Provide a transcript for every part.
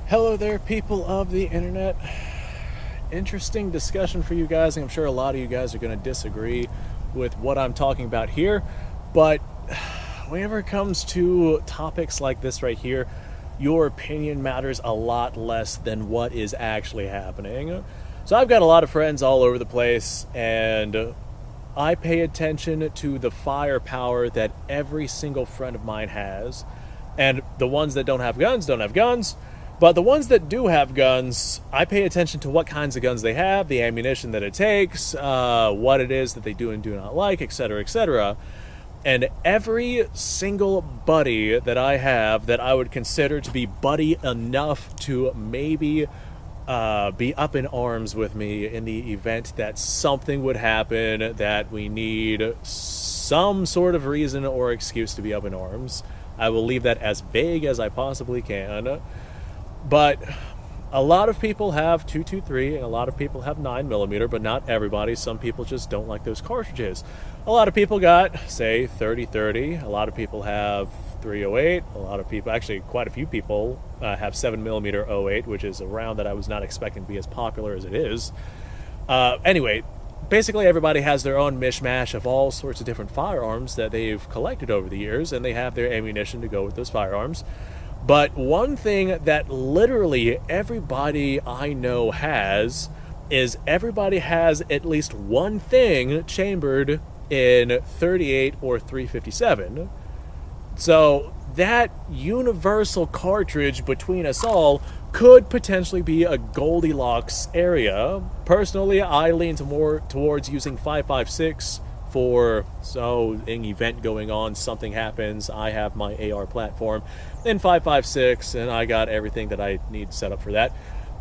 Hello there, people of the internet. Interesting discussion for you guys. I'm sure a lot of you guys are going to disagree with what I'm talking about here, but whenever it comes to topics like this right here, your opinion matters a lot less than what is actually happening. So I've got a lot of friends all over the place, and I pay attention to the firepower that every single friend of mine has. And the ones that don't have guns. But the ones that do have guns, I pay attention to what kinds of guns they have, the ammunition that it takes, what it is that they do and do not like, etc., etc. And every single buddy that I have that I would consider to be buddy enough to maybe be up in arms with me in the event that something would happen, that we need some sort of reason or excuse to be up in arms. I will leave that as vague as I possibly can. But a lot of people have 223 and a lot of people have 9mm, but not everybody. Some people just don't like those cartridges. A lot of people got, say, 3030. A lot of people have 308. A lot of people, actually quite a few people, have 7mm 08, which is a round that I was not expecting to be as popular as it is. Anyway, basically everybody has their own mishmash of all sorts of different firearms that they've collected over the years, and they have their ammunition to go with those firearms. But one thing that literally everybody I know has is everybody has at least one thing chambered in 38 or 357. So that universal cartridge between us all could potentially be a Goldilocks area. Personally, I lean more towards using 5.56 for, so in event going on, something happens, I have my AR platform, then 5.56, and I got everything that I need set up for that.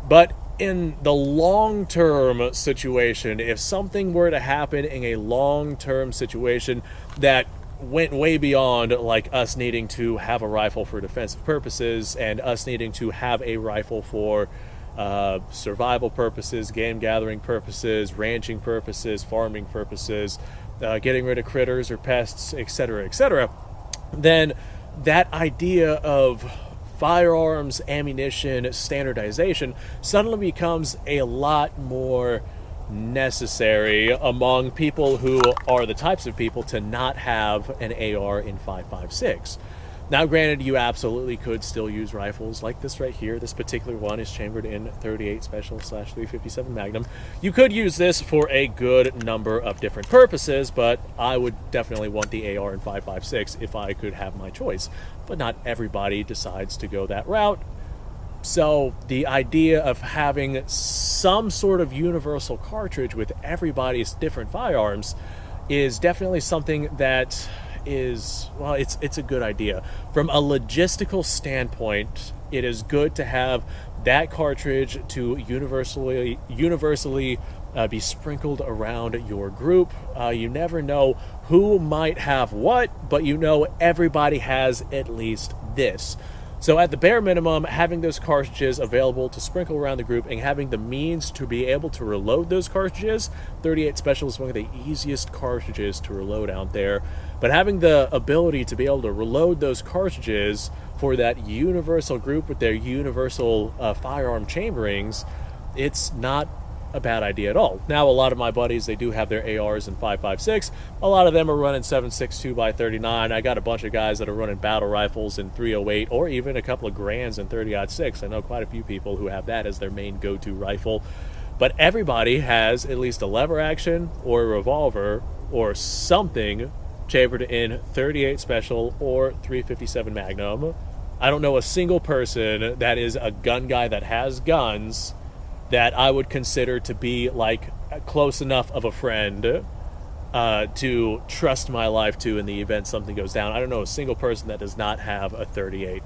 But in the long-term situation, if something were to happen in a long-term situation that went way beyond like us needing to have a rifle for defensive purposes and us needing to have a rifle for survival purposes, game gathering purposes, ranching purposes, farming purposes, getting rid of critters or pests, etc., etc., then that idea of firearms, ammunition, standardization suddenly becomes a lot more necessary among people who are the types of people to not have an AR in 5.56. Now, granted, you absolutely could still use rifles like this right here. This particular one is chambered in 38 Special / 357 Magnum. You could use this for a good number of different purposes, but I would definitely want the AR in 5.56 if I could have my choice. But not everybody decides to go that route. So the idea of having some sort of universal cartridge with everybody's different firearms is definitely something that is, well, it's a good idea. From a logistical standpoint, it is good to have that cartridge to universally be sprinkled around your group. You never know who might have what, but you know everybody has at least this. So at the bare minimum, having those cartridges available to sprinkle around the group and having the means to be able to reload those cartridges, 38 Special is one of the easiest cartridges to reload out there. But having the ability to be able to reload those cartridges for that universal group with their universal firearm chamberings, it's not a bad idea at all. Now, a lot of my buddies, they do have their ARs in 5.56. A lot of them are running 7.62 by 39. I got a bunch of guys that are running battle rifles in 308 or even a couple of Grands in 30-06. I know quite a few people who have that as their main go-to rifle. But everybody has at least a lever action or a revolver or something chambered in 38 Special or 357 Magnum. I don't know a single person that is a gun guy that has guns that I would consider to be like close enough of a friend to trust my life to in the event something goes down. I don't know a single person that does not have a 38.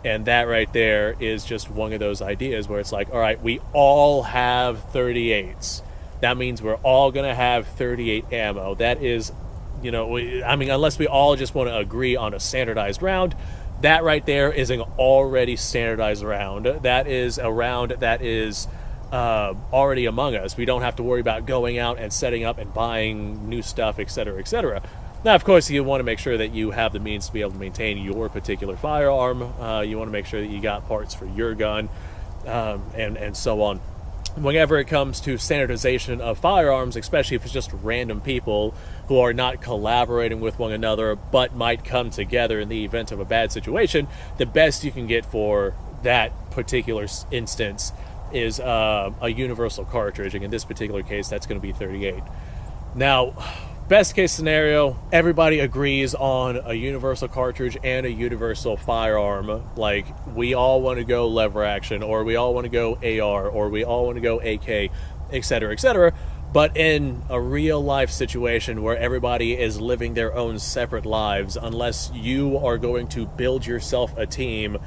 And that right there is just one of those ideas where it's like, all right, we all have 38s. That means we're all going to have 38 ammo. That is, you know, I mean, unless we all just want to agree on a standardized round, that right there is an already standardized round. That is a round that is already among us. We don't have to worry about going out and setting up and buying new stuff, etc., etc. Now, of course, you want to make sure that you have the means to be able to maintain your particular firearm. You want to make sure that you got parts for your gun, and so on. Whenever it comes to standardization of firearms, especially if it's just random people who are not collaborating with one another but might come together in the event of a bad situation, the best you can get for that particular instance is a universal cartridge, and in this particular case that's going to be 38. Now, best case scenario, everybody agrees on a universal cartridge and a universal firearm. Like, we all want to go lever action, or we all want to go AR, or we all want to go AK, etc., etc. But in a real life situation where everybody is living their own separate lives, unless you are going to build yourself a team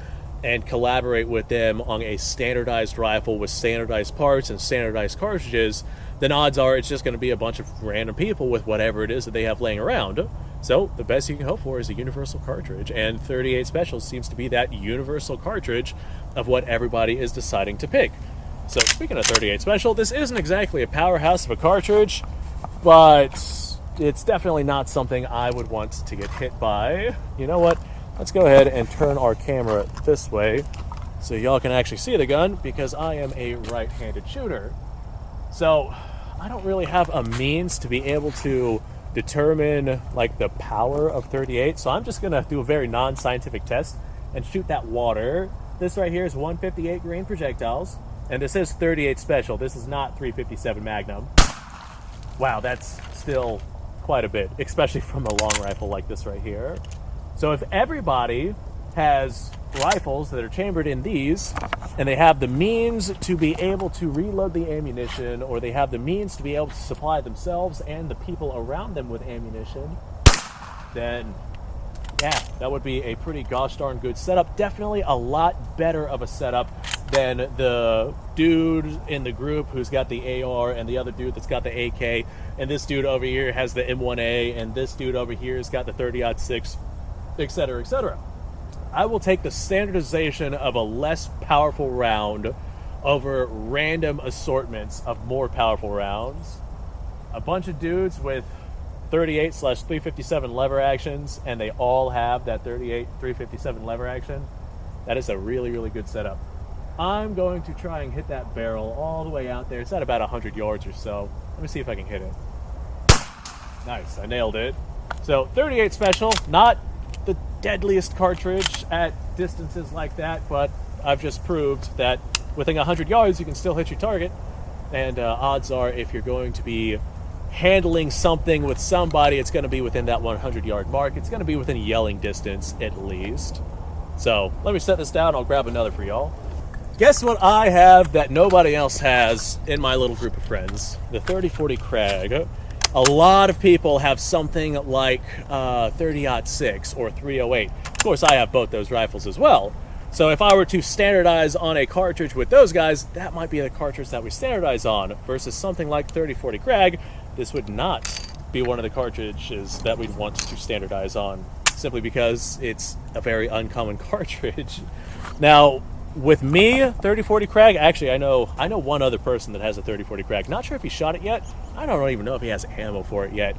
and collaborate with them on a standardized rifle with standardized parts and standardized cartridges, then odds are it's just going to be a bunch of random people with whatever it is that they have laying around. So the best you can hope for is a universal cartridge, and 38 Special seems to be that universal cartridge of what everybody is deciding to pick. So speaking of 38 Special, this isn't exactly a powerhouse of a cartridge, but it's definitely not something I would want to get hit by. You know what? Let's go ahead and turn our camera this way so y'all can actually see the gun, because I am a right-handed shooter. So I don't really have a means to be able to determine like the power of 38, so I'm just gonna do a very non-scientific test and shoot that water. This right here is 158 grain projectiles, and this is 38 Special. This is not 357 Magnum. Wow, that's still quite a bit, especially from a long rifle like this right here. So if everybody has rifles that are chambered in these, and they have the means to be able to reload the ammunition, or they have the means to be able to supply themselves and the people around them with ammunition, then yeah, that would be a pretty gosh darn good setup. Definitely a lot better of a setup than the dude in the group who's got the AR, and the other dude that's got the AK, and this dude over here has the M1A, and this dude over here has got the 30-06, etc., etc. I will take the standardization of a less powerful round over random assortments of more powerful rounds. A bunch of dudes with 38/357 lever actions, and they all have that 38/357 lever action. That is a really, really good setup. I'm going to try and hit that barrel all the way out there. It's at about 100 yards or so. Let me see if I can hit it. Nice, I nailed it. So 38 Special, not the deadliest cartridge at distances like that, but I've just proved that within 100 yards you can still hit your target, and odds are if you're going to be handling something with somebody, it's going to be within that 100 yard mark. It's going to be within yelling distance at least. So let me set this down. I'll grab another for y'all. Guess what I have that nobody else has in my little group of friends? The 3040 Krag. A lot of people have something like 30-06 or 308. Of course, I have both those rifles as well. So if I were to standardize on a cartridge with those guys, that might be the cartridge that we standardize on, versus something like 3040 Krag. This would not be one of the cartridges that we'd want to standardize on, simply because it's a very uncommon cartridge. Now, with me, 3040 Krag, actually I know one other person that has a 3040 Krag. Not sure if he shot it yet. I don't even know if he has ammo for it yet.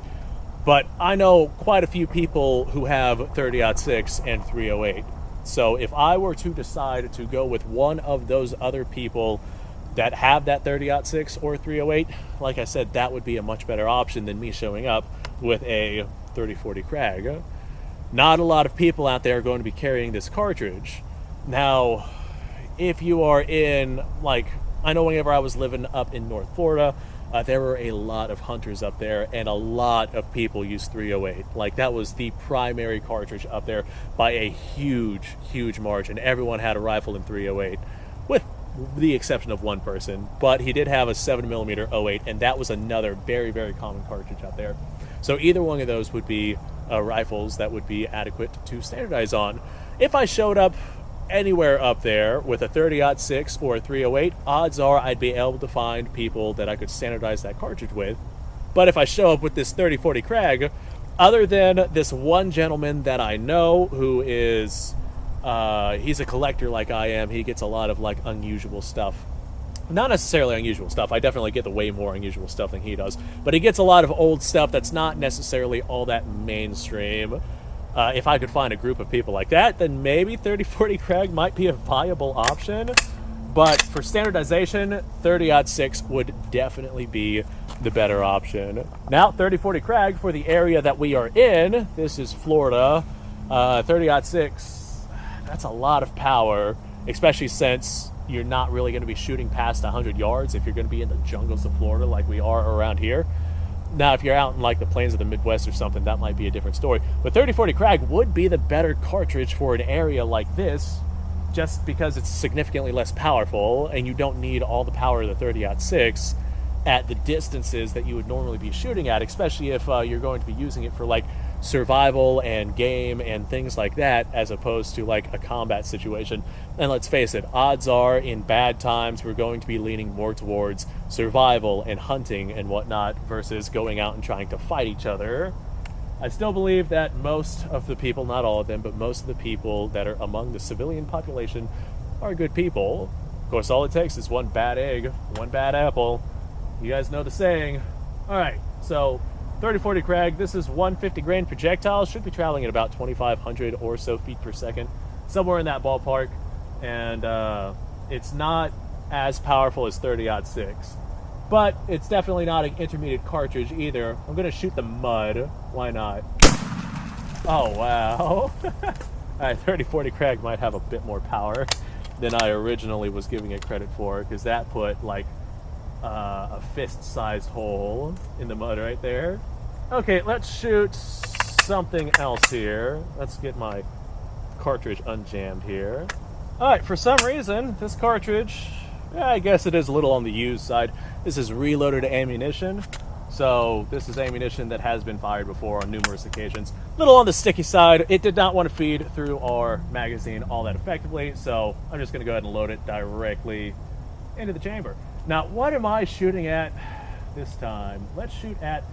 But I know quite a few people who have 30-06 and 308. So if I were to decide to go with one of those other people that have that 30-06 or 308, like I said, that would be a much better option than me showing up with a 3040 Krag. Not a lot of people out there are going to be carrying this cartridge. Now, if you are in, like, I know whenever I was living up in North Florida, there were a lot of hunters up there, and a lot of people used 308. Like, that was the primary cartridge up there by a huge, huge margin. Everyone had a rifle in 308, with the exception of one person. But he did have a 7mm 08, and that was another very, very common cartridge out there. So either one of those would be rifles that would be adequate to standardize on. If I showed up anywhere up there with a 30-06 or a 308, odds are I'd be able to find people that I could standardize that cartridge with. But if I show up with this 3040 Krag, other than this one gentleman that I know who is, he's a collector like I am, he gets a lot of like unusual stuff. Not necessarily unusual stuff. I definitely get the way more unusual stuff than he does. But he gets a lot of old stuff that's not necessarily all that mainstream. If I could find a group of people like that, then maybe 3040 Craig might be a viable option. But for standardization, 30-06 would definitely be the better option. Now, 3040 Craig, for the area that we are in, this is Florida, 30-06, that's a lot of power, especially since you're not really going to be shooting past 100 yards if you're going to be in the jungles of Florida like we are around here. Now, if you're out in like the plains of the Midwest or something, that might be a different story. But 3040 Craig would be the better cartridge for an area like this, just because it's significantly less powerful and you don't need all the power of the 30-06 at the distances that you would normally be shooting at, especially if you're going to be using it for like survival and game and things like that, as opposed to like a combat situation. And let's face it, odds are in bad times we're going to be leaning more towards survival and hunting and whatnot versus going out and trying to fight each other. I still believe that most of the people, not all of them, but most of the people that are among the civilian population are good people. Of course, all it takes is one bad egg, one bad apple. You guys know the saying. Alright, so 3040 Craig, this is 150 grain projectile, should be traveling at about 2,500 or so feet per second, somewhere in that ballpark, and it's not as powerful as 30-06, but it's definitely not an intermediate cartridge either. I'm going to shoot the mud, why not? Oh wow. Alright, 3040 Craig might have a bit more power than I originally was giving it credit for, because that put like a fist-sized hole in the mud right there. Okay, let's shoot something else here. Let's get my cartridge unjammed here. Alright, for some reason, this cartridge, I guess it is a little on the used side. This is reloaded ammunition. So this is ammunition that has been fired before on numerous occasions. A little on the sticky side. It did not want to feed through our magazine all that effectively, so I'm just going to go ahead and load it directly into the chamber. Now, what am I shooting at this time? Let's shoot at,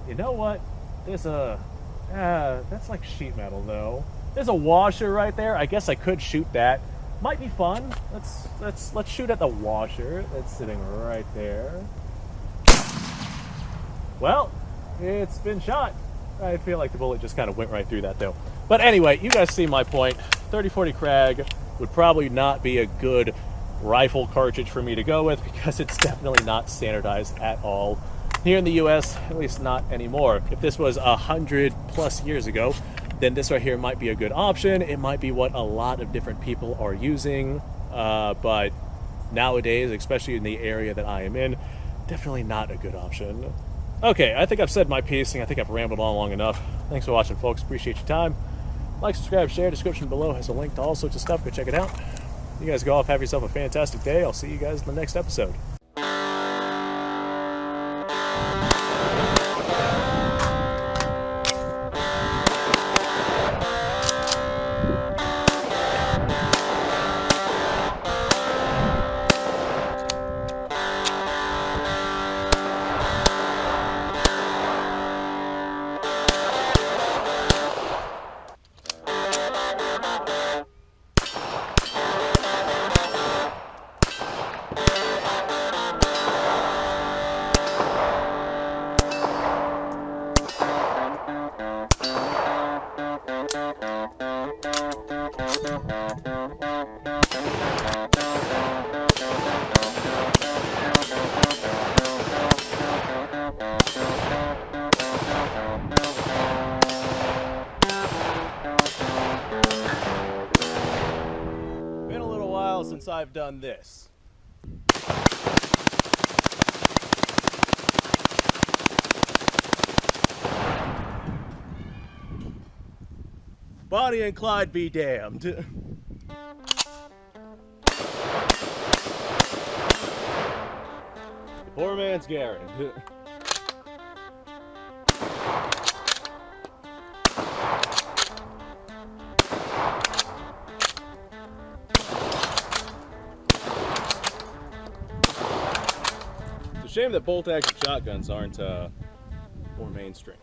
you know what? There's that's like sheet metal though. There's a washer right there. I guess I could shoot that. Might be fun. Let's shoot at the washer that's sitting right there. Well, it's been shot. I feel like the bullet just kind of went right through that though. But anyway, you guys see my point. 3040 Craig would probably not be a good rifle cartridge for me to go with because it's definitely not standardized at all here in the US, at least not anymore. If this was 100+ years ago, then this right here might be a good option. It might be what a lot of different people are using, but nowadays, especially in the area that I am in, definitely not a good option. Okay, I think I've said my piece, and I think I've rambled on long enough. Thanks for watching, folks. Appreciate your time. Like, subscribe, share. Description below has a link to all sorts of stuff. Go check it out. You guys go off, have yourself a fantastic day. I'll see you guys in the next episode. Been a little while since I've done this. Bonnie and Clyde be damned. Poor man's Garrett. It's a shame that bolt-action shotguns aren't more mainstream.